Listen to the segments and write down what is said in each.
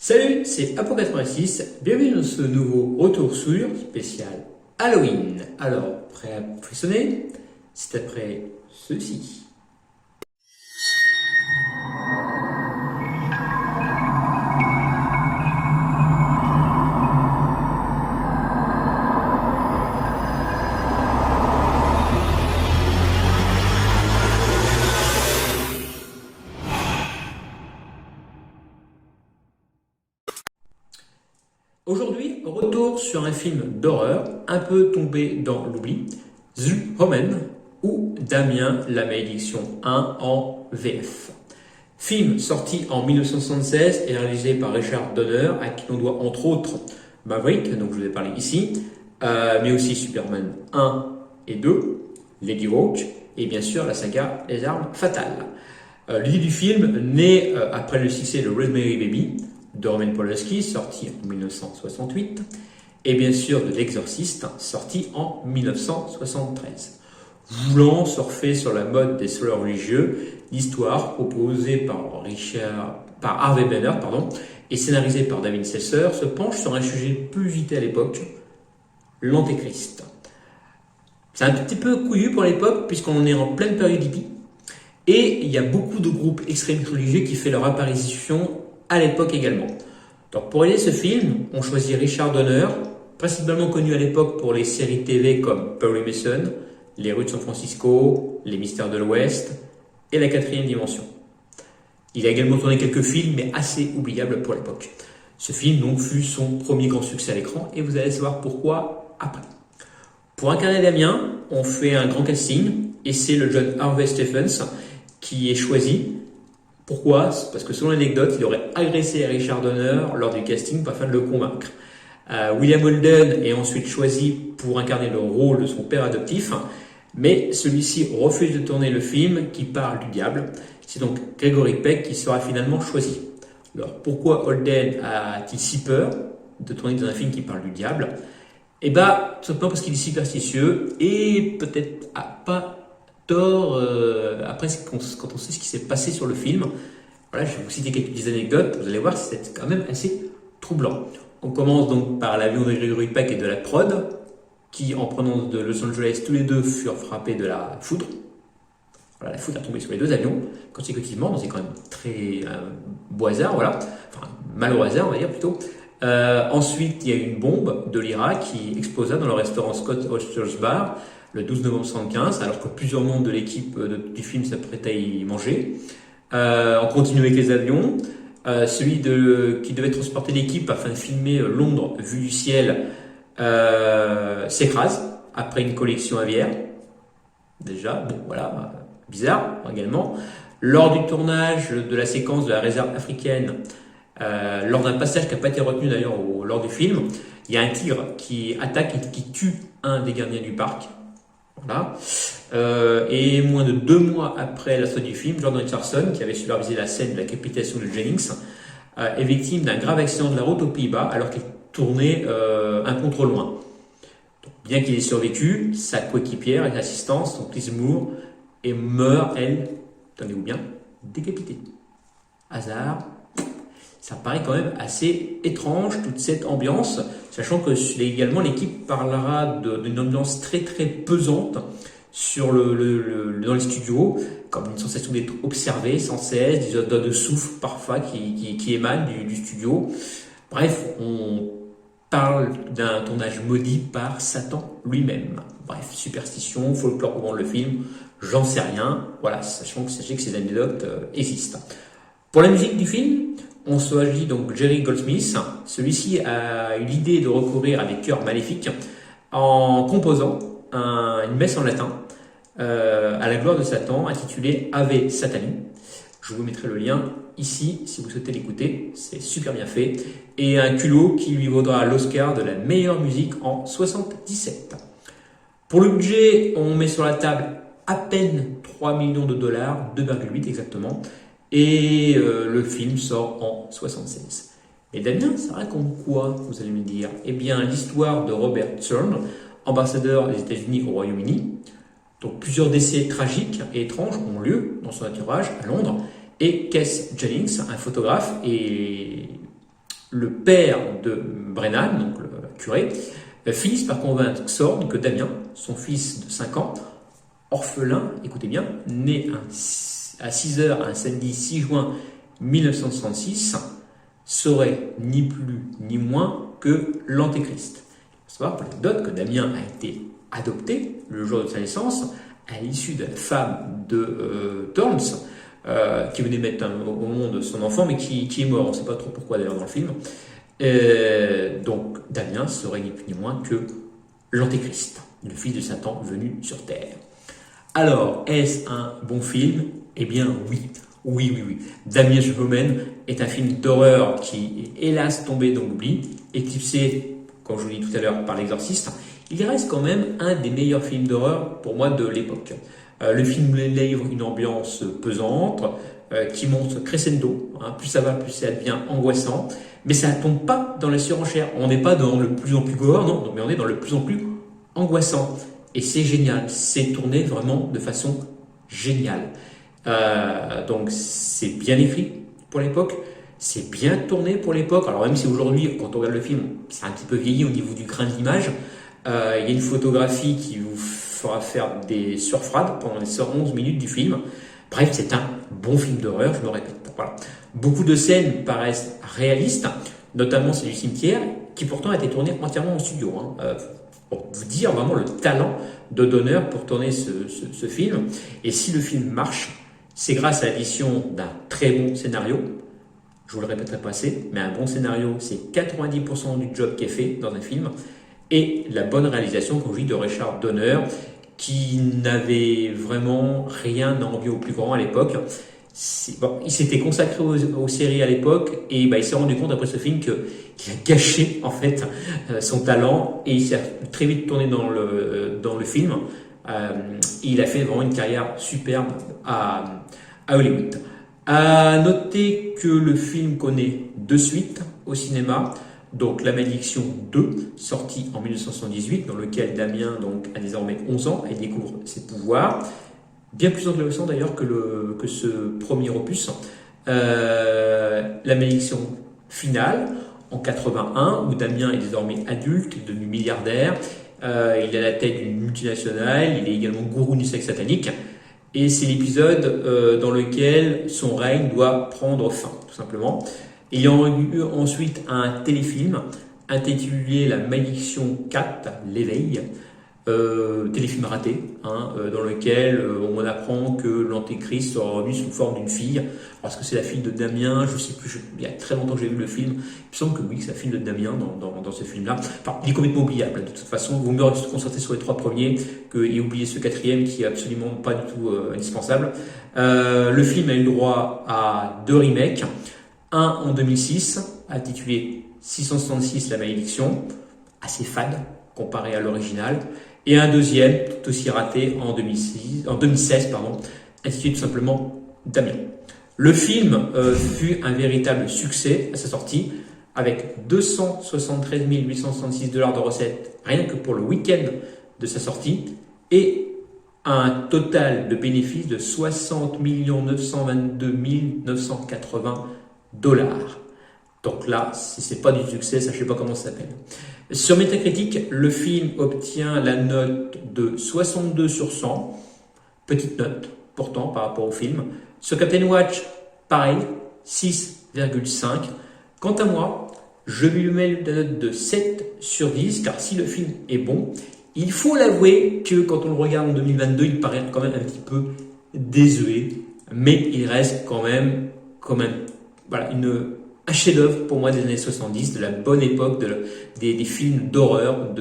Salut, c'est Apo86, bienvenue dans ce nouveau retour sur spécial Halloween. Alors, prêt à frissonner? C'est après ceci. Aujourd'hui, retour sur un film d'horreur un peu tombé dans l'oubli, The Omen ou Damien la Malédiction 1 en VF. Film sorti en 1976 et réalisé par Richard Donner, à qui l'on doit entre autres Maverick, donc je vous ai parlé ici, mais aussi Superman 1 et 2, Lady Hawk et bien sûr la saga Les Armes Fatales. L'idée du film naît après le succès de Rosemary Baby de Roman Polanski, sorti en 1968, et bien sûr de L'Exorciste, sorti en 1973. Voulant surfer sur la mode des thrillers religieux, l'histoire proposée par Harvey Benner et scénarisée par David Seltzer se penche sur un sujet peu usité à l'époque, l'Antéchrist. C'est un petit peu couillu pour l'époque puisqu'on est en pleine période hippie et il y a beaucoup de groupes extrémistes religieux qui font leur apparition à l'époque également. Donc pour aider ce film, on choisit Richard Donner, principalement connu à l'époque pour les séries TV comme Perry Mason, Les Rues de San Francisco, Les Mystères de l'Ouest et La Quatrième Dimension. Il a également tourné quelques films, mais assez oubliables pour l'époque. Ce film donc fut son premier grand succès à l'écran et vous allez savoir pourquoi après. Pour incarner Damien, on fait un grand casting et c'est le jeune Harvey Stephens qui est choisi. Pourquoi? Parce que selon l'anecdote, il aurait agressé Richard Donner lors du casting afin de le convaincre. William Holden est ensuite choisi pour incarner le rôle de son père adoptif, mais celui-ci refuse de tourner le film qui parle du diable. C'est donc Gregory Peck qui sera finalement choisi. Alors pourquoi Holden a-t-il si peur de tourner dans un film qui parle du diable? Eh bien, tout simplement parce qu'il est superstitieux et peut-être pas tort après quand on sait ce qui s'est passé sur le film. Voilà, je vais vous citer quelques anecdotes, vous allez voir, c'est quand même assez troublant. On commence donc par l'avion de Gregory Peck et de la prod, qui en provenance de Los Angeles, tous les deux furent frappés de la foudre. Voilà, la foudre a tombé sur les deux avions consécutivement, donc c'est quand même très beau hasard, voilà. Enfin, mal au hasard, on va dire plutôt. Ensuite, il y a eu une bombe de l'Irak qui explosa dans le restaurant Scott Oster's Bar le 12 novembre 1975, alors que plusieurs membres de l'équipe du film s'apprêtaient à y manger. On continue avec les avions. Celui qui devait transporter l'équipe afin de filmer Londres vue du ciel s'écrase après une collision aviaire. Déjà, bon voilà, bizarre également. Lors du tournage de la séquence de la réserve africaine, lors d'un passage qui n'a pas été retenu d'ailleurs lors du film, il y a un tigre qui attaque et qui tue un des gardiens du parc. Voilà. Et moins de 2 mois après la sortie du film, Jordan Richardson, qui avait supervisé la scène de la décapitation de Jennings, est victime d'un grave accident de la route aux Pays-Bas alors qu'il tournait un contre loin. Donc, bien qu'il ait survécu, sa coéquipière et l'assistance, donc Liz Moore, et meurt, elle, tenez-vous bien, décapitée. Hasard. Ça paraît quand même assez étrange, toute cette ambiance, sachant que également l'équipe parlera d'une ambiance très très pesante dans les studios, comme une sensation d'être observé sans cesse, des odeurs de soufre parfois qui émanent du studio. Bref, on parle d'un tournage maudit par Satan lui-même. Bref, superstition, folklore pour vendre le film, j'en sais rien. Voilà, sachez que ces anecdotes existent. Pour la musique du film, on choisit donc Jerry Goldsmith. Celui-ci a eu l'idée de recourir à des chœurs maléfiques en composant une messe en latin à la gloire de Satan intitulée Ave Satani. Je vous mettrai le lien ici si vous souhaitez l'écouter, c'est super bien fait. Et un culot qui lui vaudra l'Oscar de la meilleure musique en 1977. Pour le budget, on met sur la table à peine 3 millions de dollars, 2,8 exactement. Et le film sort en 1976. Et Damien, ça raconte quoi, vous allez me dire? Eh bien, l'histoire de Robert Thurn, ambassadeur des États-Unis au Royaume-Uni. Donc, plusieurs décès tragiques et étranges ont lieu dans son entourage à Londres. Et Keith Jennings, un photographe et le père de Brennan, donc le curé, finissent par convaincre Xorn que Damien, son fils de 5 ans, orphelin, écoutez bien, né à 6 heures un samedi 6 juin 1966, serait ni plus ni moins que l'Antéchrist. Il faut savoir pour l'anecdote que Damien a été adopté le jour de sa naissance à l'issue de la femme de Thorns, qui venait mettre au monde son enfant, mais qui est mort. On ne sait pas trop pourquoi d'ailleurs dans le film. Donc Damien serait ni plus ni moins que l'Antéchrist, le fils de Satan venu sur Terre. Alors, est-ce un bon film? Eh bien oui. Oui. Damien Schumann est un film d'horreur qui est hélas tombé dans l'oubli, éclipsé, comme je vous l'ai dit tout à l'heure, par L'Exorciste. Il reste quand même un des meilleurs films d'horreur pour moi de l'époque. Le film livre une ambiance pesante qui monte crescendo. Plus ça va, plus ça devient angoissant. Mais ça ne tombe pas dans la surenchère. On n'est pas dans le plus en plus gore, non, mais on est dans le plus en plus angoissant. Et c'est génial. C'est tourné vraiment de façon géniale. Donc c'est bien écrit pour l'époque. C'est bien tourné pour l'époque. Alors même si aujourd'hui, quand on regarde le film, c'est un petit peu vieilli au niveau du grain de l'image. Il y a une photographie qui vous fera faire des surfrades pendant les 11 minutes du film. Bref, c'est un bon film d'horreur, je me répète. Voilà. Beaucoup de scènes paraissent réalistes, notamment celle du cimetière, qui pourtant a été tournée entièrement en studio. Pour vous dire vraiment le talent de Donner pour tourner ce film. Et si le film marche, c'est grâce à l'addition d'un très bon scénario. Je vous le répéterai pas assez, mais un bon scénario, c'est 90% du job qui est fait dans un film. Et la bonne réalisation, comme je dis, de Richard Donner, qui n'avait vraiment rien d'envié au plus grand à l'époque. Il s'était consacré aux séries à l'époque et il s'est rendu compte après ce film qu'il a gâché en fait son talent et il s'est très vite tourné dans le film. Il a fait vraiment une carrière superbe à Hollywood. À noter que le film connaît 2 suites au cinéma. Donc La Malédiction 2, sorti en 1978, dans lequel Damien donc, a désormais 11 ans et découvre ses pouvoirs. Bien plus intéressant d'ailleurs que ce premier opus. La Malédiction finale, en 81, où Damien est désormais adulte, devenu milliardaire. Il est à la tête d'une multinationale, il est également gourou du sexe satanique. Et c'est l'épisode dans lequel son règne doit prendre fin, tout simplement. Il y a eu ensuite un téléfilm intitulé La Malédiction 4, l'éveil, téléfilm raté, dans lequel on apprend que l'Antéchrist sera revenu sous forme d'une fille. Est-ce que c'est la fille de Damien? Je ne sais plus, il y a très longtemps que j'ai vu le film. Il me semble que oui, c'est la fille de Damien dans ce film-là. Enfin, il est complètement oubliable. De toute façon, vous mieux se concentrer sur les 3 premiers et oublier ce 4e qui est absolument pas du tout indispensable. Le film a eu droit à 2 remakes. Un en 2006, intitulé 666 La Malédiction, assez fade comparé à l'original, et un deuxième, tout aussi raté, en 2016, intitulé tout simplement Damien. Le film fut un véritable succès à sa sortie, avec 273 866 $ de recettes, rien que pour le week-end de sa sortie, et un total de bénéfices de 60 922 980 $. Donc là, si c'est pas du succès, sachez pas comment ça s'appelle. Sur Metacritic, le film obtient la note de 62 sur 100. Petite note, pourtant, par rapport au film. Sur Captain Watch, pareil, 6,5. Quant à moi, je lui mets la note de 7 sur 10, car si le film est bon, il faut l'avouer que quand on le regarde en 2022, il paraît quand même un petit peu désuet, mais il reste quand même voilà, un chef-d'œuvre pour moi des années 70, de la bonne époque, des films d'horreur,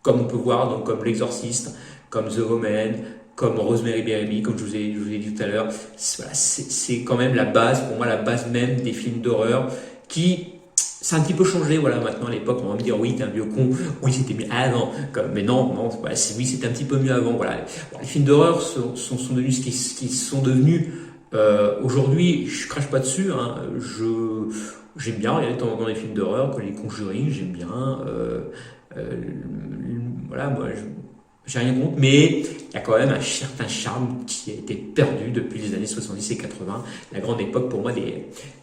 comme on peut voir, donc, comme L'Exorciste, comme The Omen, comme Rosemary Baby, comme je vous ai dit tout à l'heure. Voilà, c'est quand même la base, pour moi, la base même des films d'horreur qui... C'est un petit peu changé, voilà, maintenant à l'époque, on va me dire, oui, t'es un vieux con, oui, c'était mieux avant, mais non, voilà, oui, c'était un petit peu mieux avant, voilà. Bon, les films d'horreur sont devenus ce qu'ils sont devenus aujourd'hui. Je crache pas dessus, j'aime bien regarder dans les films d'horreur, comme les Conjuring, j'aime bien, voilà, moi, j'ai rien contre, mais il y a quand même un certain charme qui a été perdu depuis les années 70 et 80, la grande époque pour moi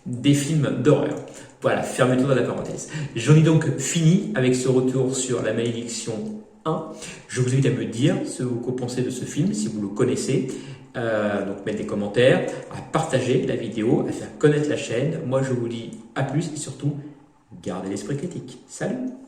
des films d'horreur. Voilà, fermeture de la parenthèse. J'en ai donc fini avec ce retour sur La Malédiction 1. Je vous invite à me dire ce que vous pensez de ce film, si vous le connaissez. Donc mettre des commentaires, à partager la vidéo, à faire connaître la chaîne. Moi je vous dis à plus et surtout, gardez l'esprit critique. Salut!